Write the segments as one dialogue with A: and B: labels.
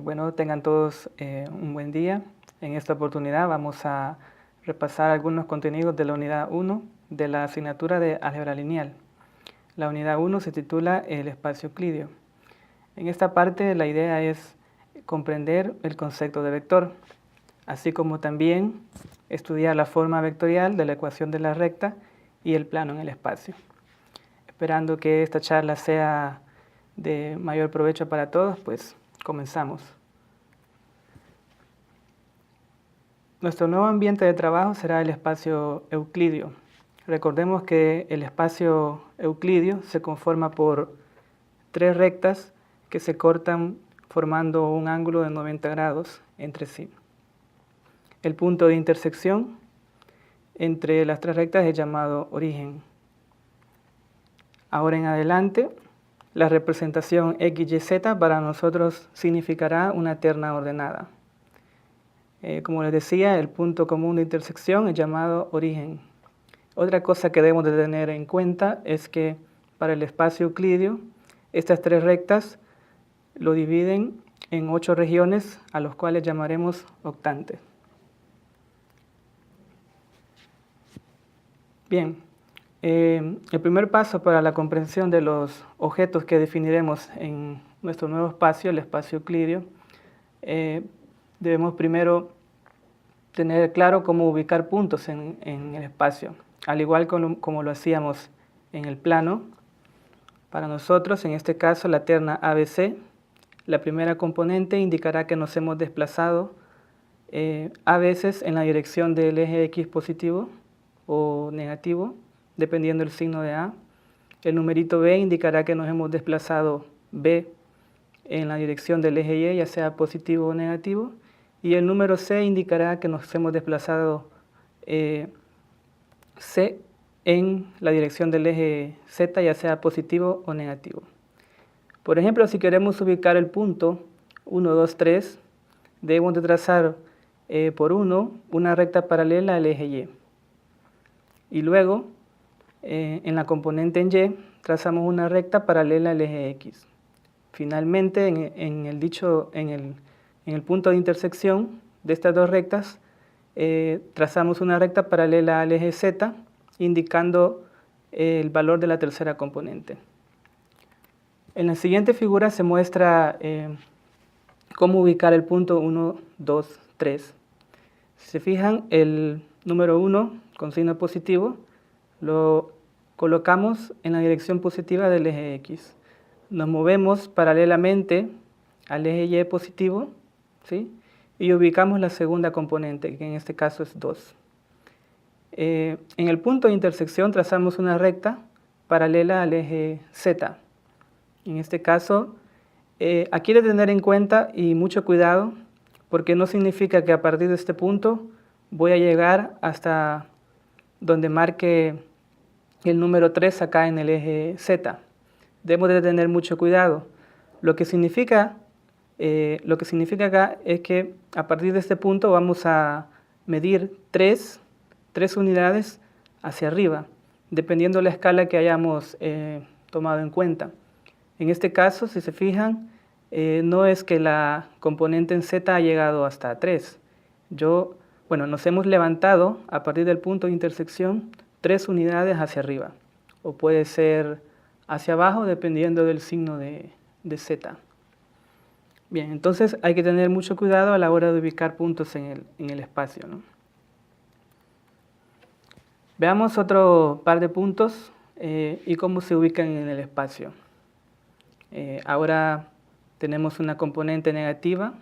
A: Bueno, tengan todos un buen día. En esta oportunidad vamos a repasar algunos contenidos de la unidad 1 de la asignatura de álgebra lineal. La unidad 1 se titula El espacio euclidio. En esta parte la idea es comprender el concepto de vector, así como también estudiar la forma vectorial de la ecuación de la recta y el plano en el espacio. Esperando que esta charla sea de mayor provecho para todos, pues comenzamos. Nuestro nuevo ambiente de trabajo será el espacio euclidio. Recordemos que el espacio euclidio se conforma por tres rectas que se cortan formando un ángulo de 90 grados entre sí. El punto de intersección entre las tres rectas es llamado origen. Ahora en adelante, la representación x, y, z para nosotros significará una terna ordenada. Como les decía, el punto común de intersección es llamado origen. Otra cosa que debemos de tener en cuenta es que para el espacio euclidio, estas tres rectas lo dividen en 8 regiones, a los cuales llamaremos octantes. Bien, el primer paso para la comprensión de los objetos que definiremos en nuestro nuevo espacio, el espacio euclidio, debemos primero tener claro cómo ubicar puntos en el espacio, al igual como lo hacíamos en el plano. Para nosotros, en este caso, la terna ABC, la primera componente indicará que nos hemos desplazado a veces en la dirección del eje X positivo o negativo, dependiendo del signo de A. El numerito B indicará que nos hemos desplazado B en la dirección del eje Y, ya sea positivo o negativo. Y el número C indicará que nos hemos desplazado C en la dirección del eje Z, ya sea positivo o negativo. Por ejemplo, si queremos ubicar el punto 1, 2, 3, debemos de trazar por 1 una recta paralela al eje Y. Y luego, en la componente en Y, trazamos una recta paralela al eje X. Finalmente, en el punto de intersección de estas dos rectas, trazamos una recta paralela al eje Z, indicando el valor de la tercera componente. En la siguiente figura se muestra cómo ubicar el punto 1, 2, 3. Si se fijan, el número 1 con signo positivo lo colocamos en la dirección positiva del eje X. Nos movemos paralelamente al eje Y positivo, ¿sí? Y ubicamos la segunda componente, que en este caso es 2. En el punto de intersección trazamos una recta paralela al eje Z. En este caso, aquí hay que tener en cuenta y mucho cuidado, porque no significa que a partir de este punto voy a llegar hasta donde marque el número 3 acá en el eje Z. Debemos de tener mucho cuidado. Lo que significa acá es que a partir de este punto vamos a medir 3 unidades hacia arriba, dependiendo de la escala que hayamos tomado en cuenta. En este caso, si se fijan, no es que la componente en Z ha llegado hasta 3. Nos hemos levantado a partir del punto de intersección 3 unidades hacia arriba, o puede ser hacia abajo dependiendo del signo de Z. Bien, entonces hay que tener mucho cuidado a la hora de ubicar puntos en el espacio, ¿no? Veamos otro par de puntos y cómo se ubican en el espacio. Ahora tenemos una componente negativa,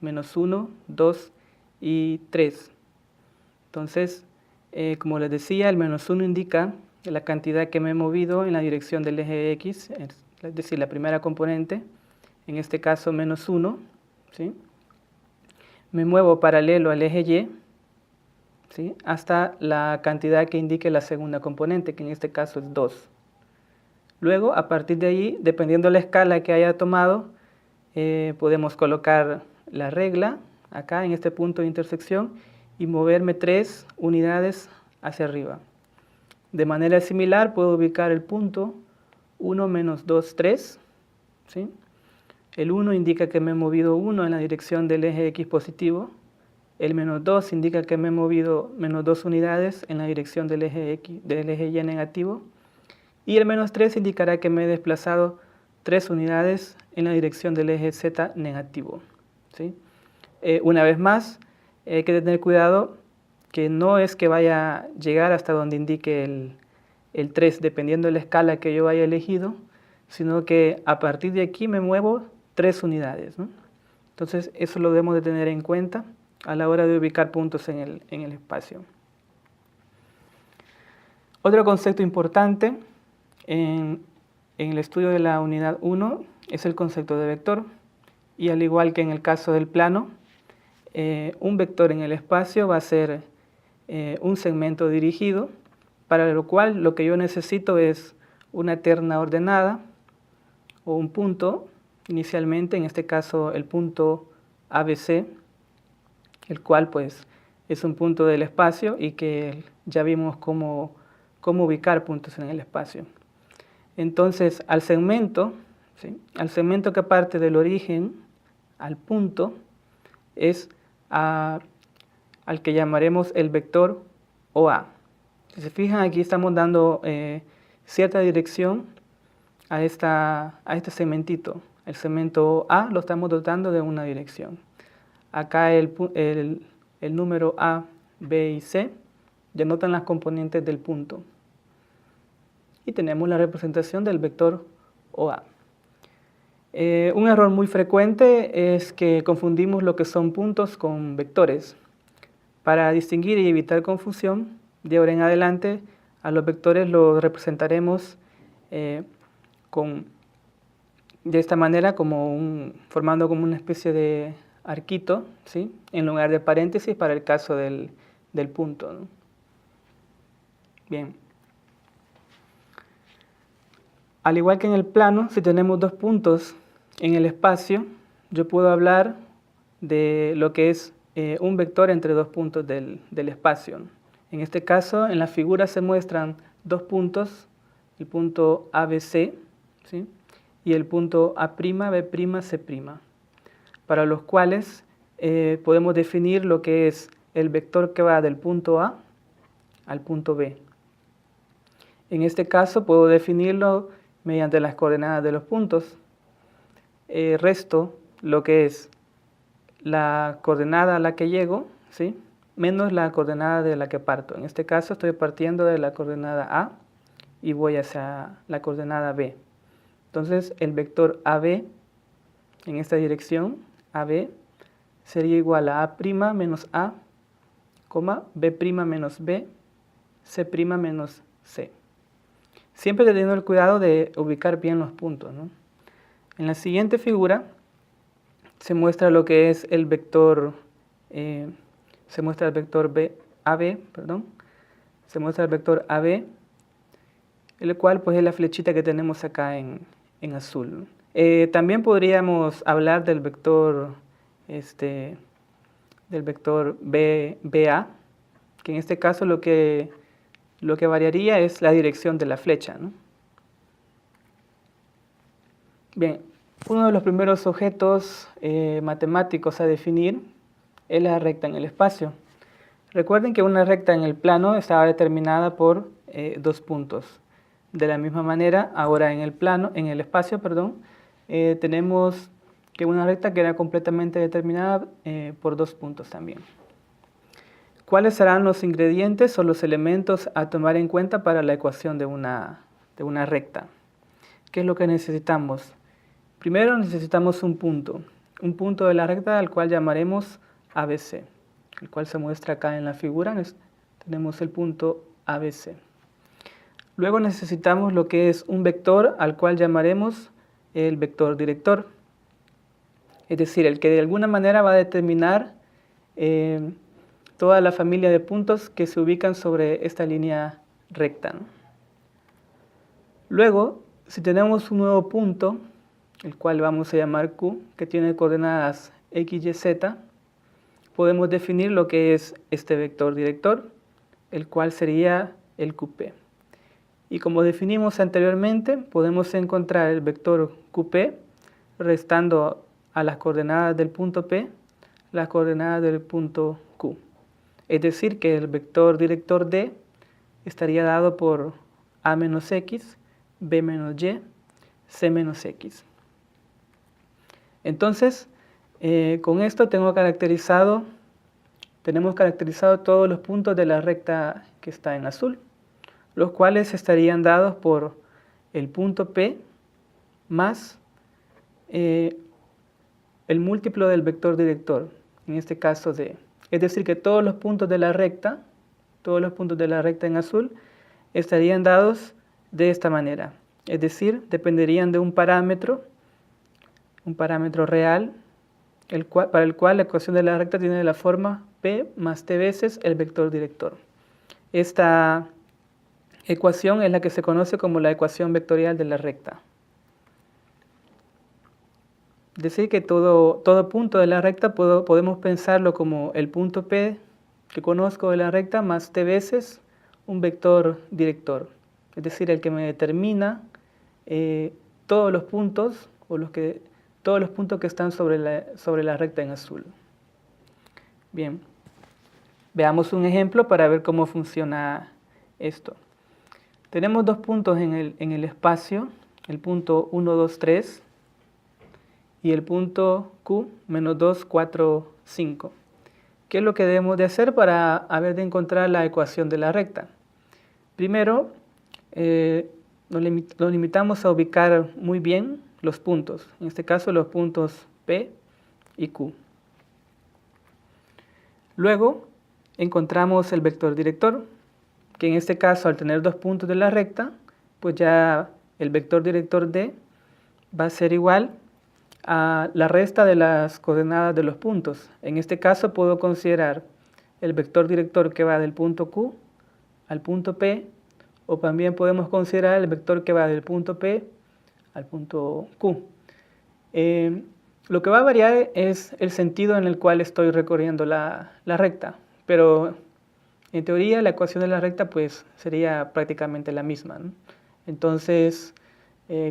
A: menos 1, 2 y 3. Entonces, como les decía, el menos 1 indica la cantidad que me he movido en la dirección del eje X, es decir, la primera componente, en este caso menos 1, ¿sí? Me muevo paralelo al eje Y, ¿sí? Hasta la cantidad que indique la segunda componente, que en este caso es 2. Luego, a partir de ahí, dependiendo de la escala que haya tomado, podemos colocar la regla acá en este punto de intersección y moverme 3 unidades hacia arriba. De manera similar puedo ubicar el punto 1, menos 2, 3, ¿sí? El 1 indica que me he movido 1 en la dirección del eje X positivo. El menos 2 indica que me he movido menos 2 unidades en la dirección del eje X, del eje Y negativo. Y el menos 3 indicará que me he desplazado 3 unidades en la dirección del eje Z negativo, ¿sí? Una vez más, hay que tener cuidado que no es que vaya a llegar hasta donde indique el 3, dependiendo de la escala que yo haya elegido, sino que a partir de aquí me muevo 3 unidades, ¿no? Entonces, eso lo debemos de tener en cuenta a la hora de ubicar puntos en el espacio. Otro concepto importante en el estudio de la unidad 1 es el concepto de vector, y al igual que en el caso del plano, un vector en el espacio va a ser un segmento dirigido, para lo cual lo que yo necesito es una terna ordenada o un punto, inicialmente en este caso el punto ABC, el cual pues es un punto del espacio y que ya vimos cómo ubicar puntos en el espacio. Entonces al segmento, ¿sí?, al segmento que parte del origen al punto es al que llamaremos el vector OA. Si se fijan, aquí estamos dando cierta dirección a este segmentito. El segmento A lo estamos dotando de una dirección. Acá el número A, B y C denotan las componentes del punto. Y tenemos la representación del vector OA. Un error muy frecuente es que confundimos lo que son puntos con vectores. Para distinguir y evitar confusión, de ahora en adelante a los vectores los representaremos de esta manera, formando como una especie de arquito, ¿sí?, en lugar de paréntesis para el caso del punto, ¿no? Bien. Al igual que en el plano, si tenemos dos puntos en el espacio, yo puedo hablar de lo que es un vector entre dos puntos del espacio. En este caso, en la figura se muestran dos puntos, el punto ABC, ¿sí?, y el punto A', B', C', para los cuales podemos definir lo que es el vector que va del punto A al punto B. En este caso puedo definirlo mediante las coordenadas de los puntos. Resto lo que es la coordenada a la que llego, ¿sí?, menos la coordenada de la que parto. En este caso estoy partiendo de la coordenada A y voy hacia la coordenada B. Entonces el vector AB en esta dirección, AB, sería igual a A' menos A, B' menos B, C' menos C. Siempre teniendo el cuidado de ubicar bien los puntos, ¿no? En la siguiente figura se muestra lo que es el vector, se muestra el vector AB, se muestra el vector AB, el cual pues es la flechita que tenemos acá en azul. También podríamos hablar del vector BA, que en este caso lo que variaría es la dirección de la flecha, ¿no? Bien, uno de los primeros objetos matemáticos a definir es la recta en el espacio. Recuerden que una recta en el plano estaba determinada por dos puntos. De la misma manera, ahora en el espacio, tenemos que una recta queda completamente determinada por dos puntos también. ¿Cuáles serán los ingredientes o los elementos a tomar en cuenta para la ecuación de una recta? ¿Qué es lo que necesitamos? Primero necesitamos un punto de la recta al cual llamaremos ABC, el cual se muestra acá en la figura. Tenemos el punto ABC. Luego necesitamos lo que es un vector al cual llamaremos el vector director, es decir, el que de alguna manera va a determinar toda la familia de puntos que se ubican sobre esta línea recta, ¿no? Luego, si tenemos un nuevo punto, el cual vamos a llamar Q, que tiene coordenadas X, Y, Z, podemos definir lo que es este vector director, el cual sería el QP. Y como definimos anteriormente, podemos encontrar el vector QP restando a las coordenadas del punto P las coordenadas del punto Q. Es decir, que el vector director D estaría dado por A menos X, B menos Y, C menos X. Entonces, con esto tenemos caracterizado todos los puntos de la recta que está en azul, los cuales estarían dados por el punto P más el múltiplo del vector director, en este caso D. Es decir, que todos los puntos de la recta en azul estarían dados de esta manera. Es decir, dependerían de un parámetro real, para el cual la ecuación de la recta tiene la forma P más T veces el vector director. Esta ecuación es la que se conoce como la ecuación vectorial de la recta. Es decir, que todo punto de la recta podemos pensarlo como el punto P que conozco de la recta más T veces un vector director. Es decir, el que me determina todos los puntos que están sobre la recta en azul. Bien, veamos un ejemplo para ver cómo funciona esto. Tenemos dos puntos en el espacio, el punto 1, 2, 3 y el punto Q, menos 2, 4, 5. ¿Qué es lo que debemos de hacer para haber de encontrar la ecuación de la recta? Primero, nos limitamos a ubicar muy bien los puntos, en este caso los puntos P y Q. Luego encontramos el vector director, que en este caso al tener dos puntos de la recta, pues ya el vector director D va a ser igual a la resta de las coordenadas de los puntos. En este caso puedo considerar el vector director que va del punto Q al punto P, o también podemos considerar el vector que va del punto P al punto Q. Lo que va a variar es el sentido en el cual estoy recorriendo la recta, pero en teoría la ecuación de la recta pues sería prácticamente la misma, ¿no? Entonces,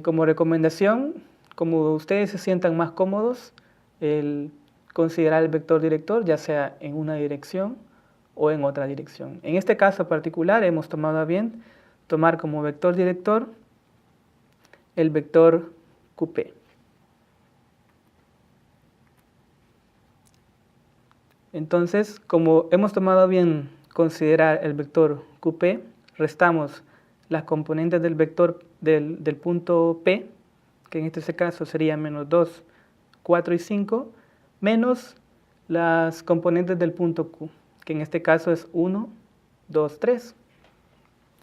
A: como recomendación, como ustedes se sientan más cómodos, el considerar el vector director ya sea en una dirección o en otra dirección. En este caso particular hemos tomado a bien tomar como vector director el vector QP. Entonces, como hemos tomado a bien considerar el vector QP, restamos las componentes del vector del punto P, que en este caso sería menos 2, 4 y 5, menos las componentes del punto Q, que en este caso es 1, 2, 3.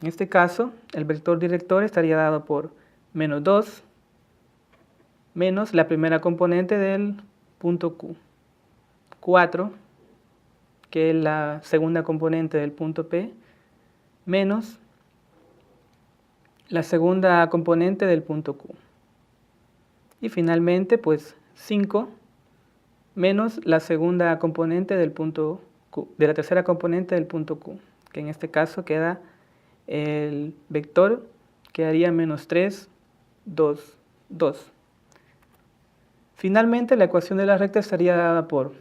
A: En este caso, el vector director estaría dado por menos 2 menos la primera componente del punto Q, 4, que es la segunda componente del punto P, menos la segunda componente del punto Q. Y finalmente, pues 5 menos la segunda componente del punto Q, de la tercera componente del punto Q, que en este caso queda el vector, quedaría menos 3, 2, 2. Finalmente, la ecuación de la recta estaría dada por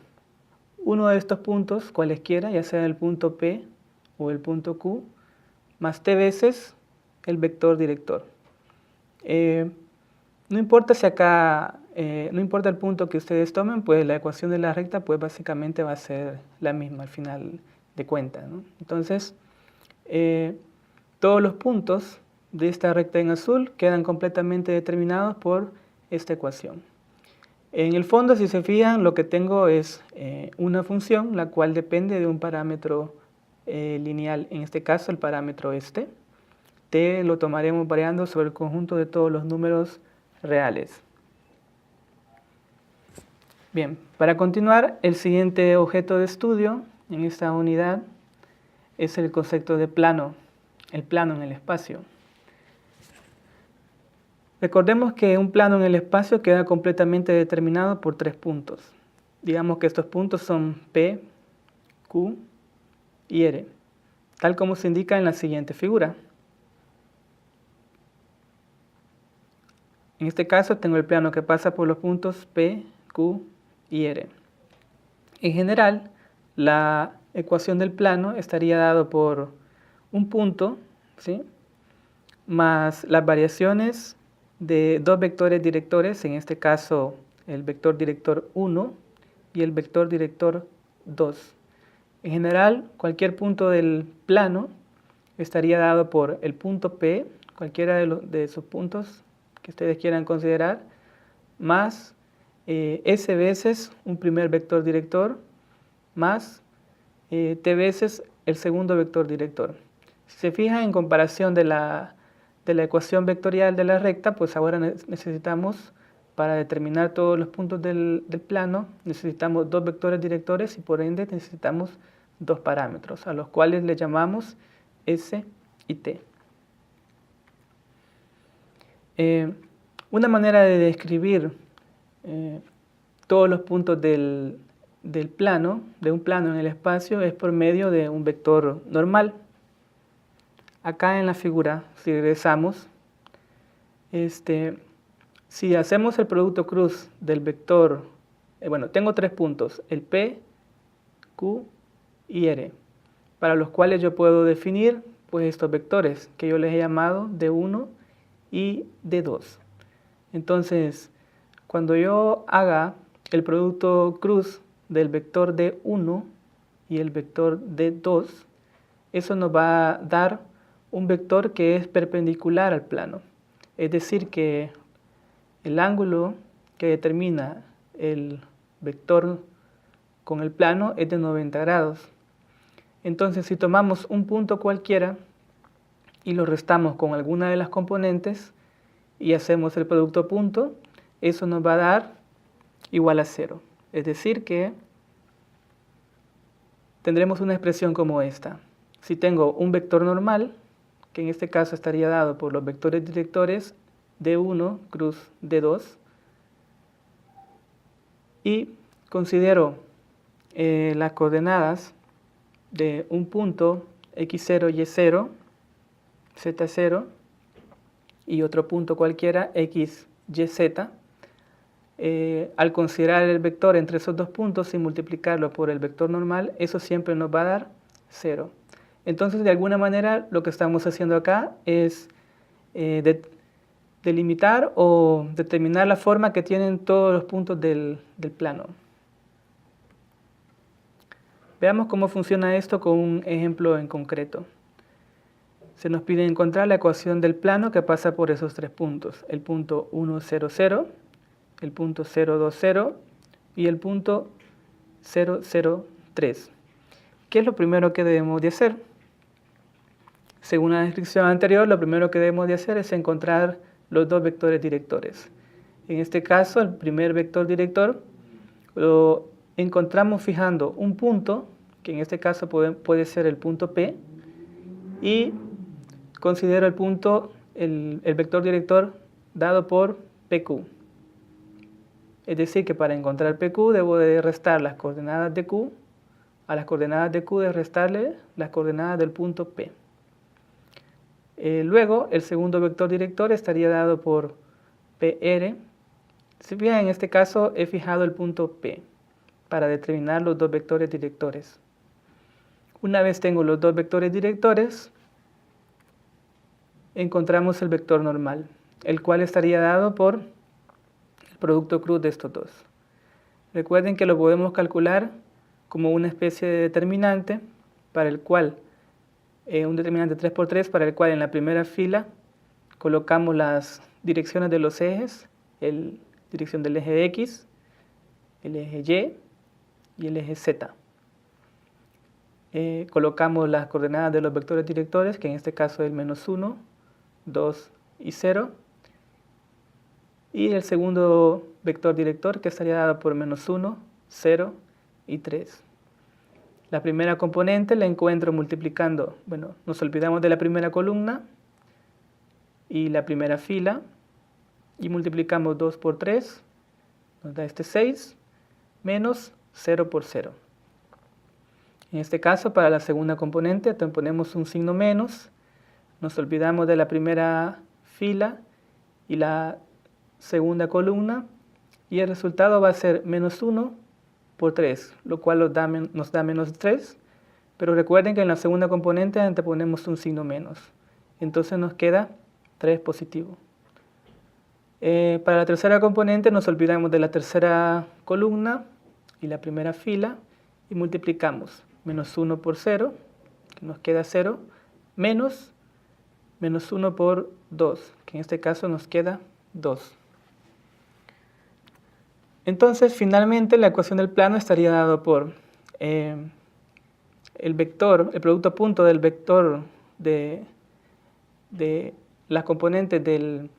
A: uno de estos puntos, cualesquiera, ya sea el punto P o el punto Q, más T veces el vector director. No importa si acá, no importa el punto que ustedes tomen, pues la ecuación de la recta pues básicamente va a ser la misma al final de cuentas, ¿no? Entonces, todos los puntos de esta recta en azul quedan completamente determinados por esta ecuación. En el fondo, si se fijan, lo que tengo es una función la cual depende de un parámetro lineal, en este caso el parámetro este. T lo tomaremos variando sobre el conjunto de todos los números reales. Bien, para continuar, el siguiente objeto de estudio en esta unidad es el concepto de plano, el plano en el espacio. Recordemos que un plano en el espacio queda completamente determinado por tres puntos. Digamos que estos puntos son P, Q y R, tal como se indica en la siguiente figura. En este caso tengo el plano que pasa por los puntos P, Q y R. En general, la ecuación del plano estaría dado por un punto, ¿sí?, más las variaciones de dos vectores directores, en este caso el vector director 1 y el vector director 2. En general, cualquier punto del plano estaría dado por el punto P, cualquiera de sus puntos que ustedes quieran considerar, más S veces un primer vector director, más T veces el segundo vector director. Si se fijan en comparación de la ecuación vectorial de la recta, pues ahora necesitamos, para determinar todos los puntos del plano, necesitamos dos vectores directores y por ende necesitamos dos parámetros, a los cuales le llamamos S y T. Una manera de describir todos los puntos del plano, de un plano en el espacio, es por medio de un vector normal. Acá en la figura, si regresamos, si hacemos el producto cruz del vector, bueno, tengo tres puntos, el P, Q y R, para los cuales yo puedo definir pues estos vectores que yo les he llamado D1 y D2. Entonces, cuando yo haga el producto cruz del vector D1 y el vector D2, eso nos va a dar un vector que es perpendicular al plano. Es decir, que el ángulo que determina el vector con el plano es de 90 grados. Entonces, si tomamos un punto cualquiera y lo restamos con alguna de las componentes y hacemos el producto punto, eso nos va a dar igual a 0. Es decir, que tendremos una expresión como esta. Si tengo un vector normal, que en este caso estaría dado por los vectores directores D1 cruz D2, y considero las coordenadas de un punto x0, y0, z0 y otro punto cualquiera x, y, z, al considerar el vector entre esos dos puntos y multiplicarlo por el vector normal, eso siempre nos va a dar 0. Entonces, de alguna manera, lo que estamos haciendo acá es delimitar o determinar la forma que tienen todos los puntos del plano. Veamos cómo funciona esto con un ejemplo en concreto. Se nos pide encontrar la ecuación del plano que pasa por esos tres puntos, el punto 1, 0, 0, el punto 0, 2, 0 y el punto 0, 0, 3. ¿Qué es lo primero que debemos de hacer? Según la descripción anterior, lo primero que debemos de hacer es encontrar los dos vectores directores. En este caso, el primer vector director lo encontramos fijando un punto, que en este caso puede ser el punto P, y considero el punto, el vector director dado por PQ. Es decir, que para encontrar PQ debo de restar las coordenadas de Q, a las coordenadas de Q de restarle las coordenadas del punto P. Luego, el segundo vector director estaría dado por PR. Si bien en este caso he fijado el punto P para determinar los dos vectores directores. Una vez tengo los dos vectores directores, encontramos el vector normal, el cual estaría dado por el producto cruz de estos dos. Recuerden que lo podemos calcular como una especie de determinante para el cual un determinante 3×3 para el cual en la primera fila colocamos las direcciones de los ejes, dirección del eje X, el eje Y el eje Z. Colocamos las coordenadas de los vectores directores, que en este caso es el -1, 2 y 0, y el segundo vector director que estaría dado por -1, 0 y 3. La primera componente la encuentro multiplicando, bueno, nos olvidamos de la primera columna y la primera fila, y multiplicamos 2 por 3, nos da este 6, menos 0 por 0. En este caso, para la segunda componente, ponemos un signo menos, nos olvidamos de la primera fila y la segunda columna y el resultado va a ser menos 1 por 3, lo cual nos da menos 3, pero recuerden que en la segunda componente anteponemos un signo menos, entonces nos queda 3 positivo. Para la tercera componente nos olvidamos de la tercera columna y la primera fila y multiplicamos menos 1 por 0, que nos queda 0, menos 1 por 2, que en este caso nos queda 2. Entonces, finalmente, la ecuación del plano estaría dado por el producto punto del vector de las componentes de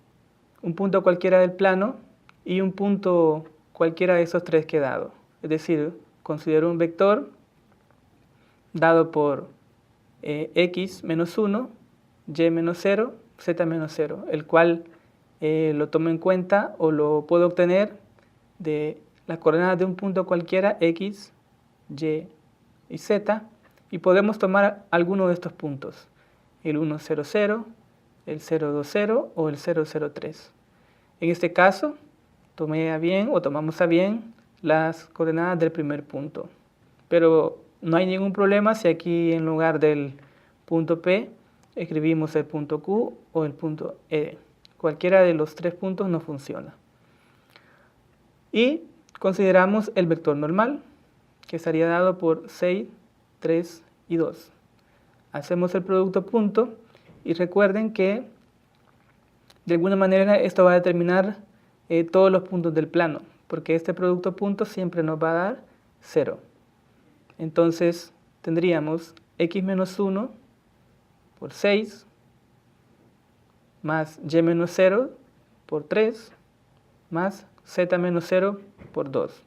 A: un punto cualquiera del plano y un punto cualquiera de esos tres que he dado. Es decir, considero un vector dado por x menos 1, y menos 0, z menos 0, el cual lo tomo en cuenta o lo puedo obtener de las coordenadas de un punto cualquiera, x, y y z, y podemos tomar alguno de estos puntos, el 1, 0, 0, el 0, 2, 0 o el 0, 0, 3. En este caso, tomamos a bien las coordenadas del primer punto, pero no hay ningún problema si aquí en lugar del punto P escribimos el punto Q o el punto E. Cualquiera de los tres puntos no funciona. Y consideramos el vector normal, que estaría dado por 6, 3 y 2. Hacemos el producto punto y recuerden que de alguna manera esto va a determinar todos los puntos del plano, porque este producto punto siempre nos va a dar 0. Entonces tendríamos x menos 1 por 6 más y menos 0 por 3 más z menos 0 por 2,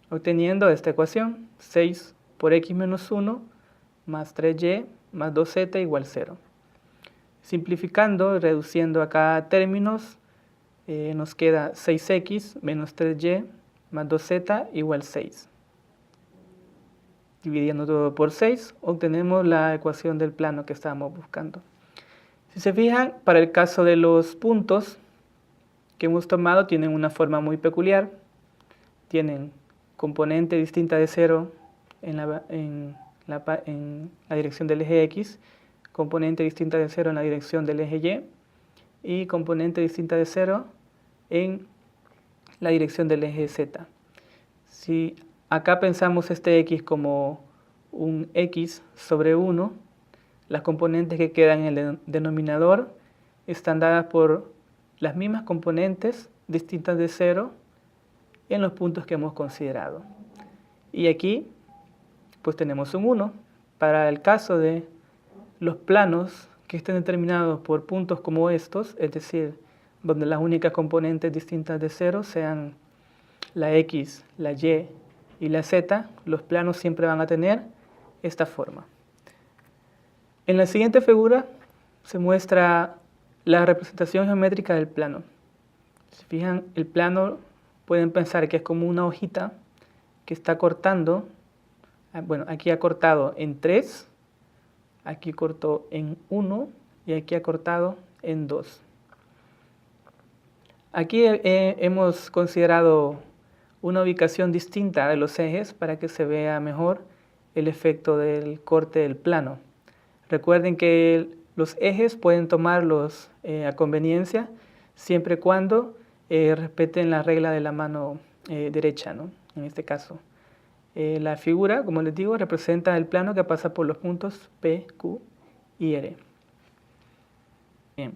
A: obteniendo esta ecuación 6 por x menos 1 más 3y más 2z igual 0. Simplificando y reduciendo acá términos, nos queda 6x menos 3y más 2z igual 6. Dividiendo todo por 6, obtenemos la ecuación del plano que estábamos buscando. Si se fijan, para el caso de los puntos que hemos tomado, tienen una forma muy peculiar. Tienen componente distinta de 0 en la dirección del eje X, componente distinta de 0 en la dirección del eje Y, y componente distinta de 0 en la dirección del eje Z. Si acá pensamos este X como un X sobre 1, las componentes que quedan en el denominador están dadas por las mismas componentes distintas de 0 en los puntos que hemos considerado. Y aquí pues tenemos un 1. Para el caso de los planos que estén determinados por puntos como estos, es decir, donde las únicas componentes distintas de 0 sean la X, la Y y la Z, los planos siempre van a tener esta forma. En la siguiente figura se muestra la representación geométrica del plano. Si fijan, el plano pueden pensar que es como una hojita que está cortando. Bueno, aquí ha cortado en 3, aquí cortó en 1 y aquí ha cortado en 2. Aquí hemos considerado una ubicación distinta de los ejes para que se vea mejor el efecto del corte del plano. Recuerden que los ejes pueden tomarlos a conveniencia siempre y cuando respeten la regla de la mano derecha, ¿no? En este caso. La figura, como les digo, representa el plano que pasa por los puntos P, Q y R. Bien,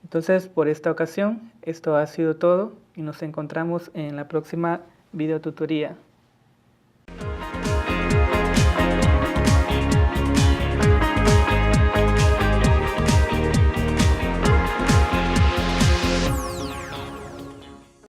A: entonces por esta ocasión esto ha sido todo y nos encontramos en la próxima videotutoría.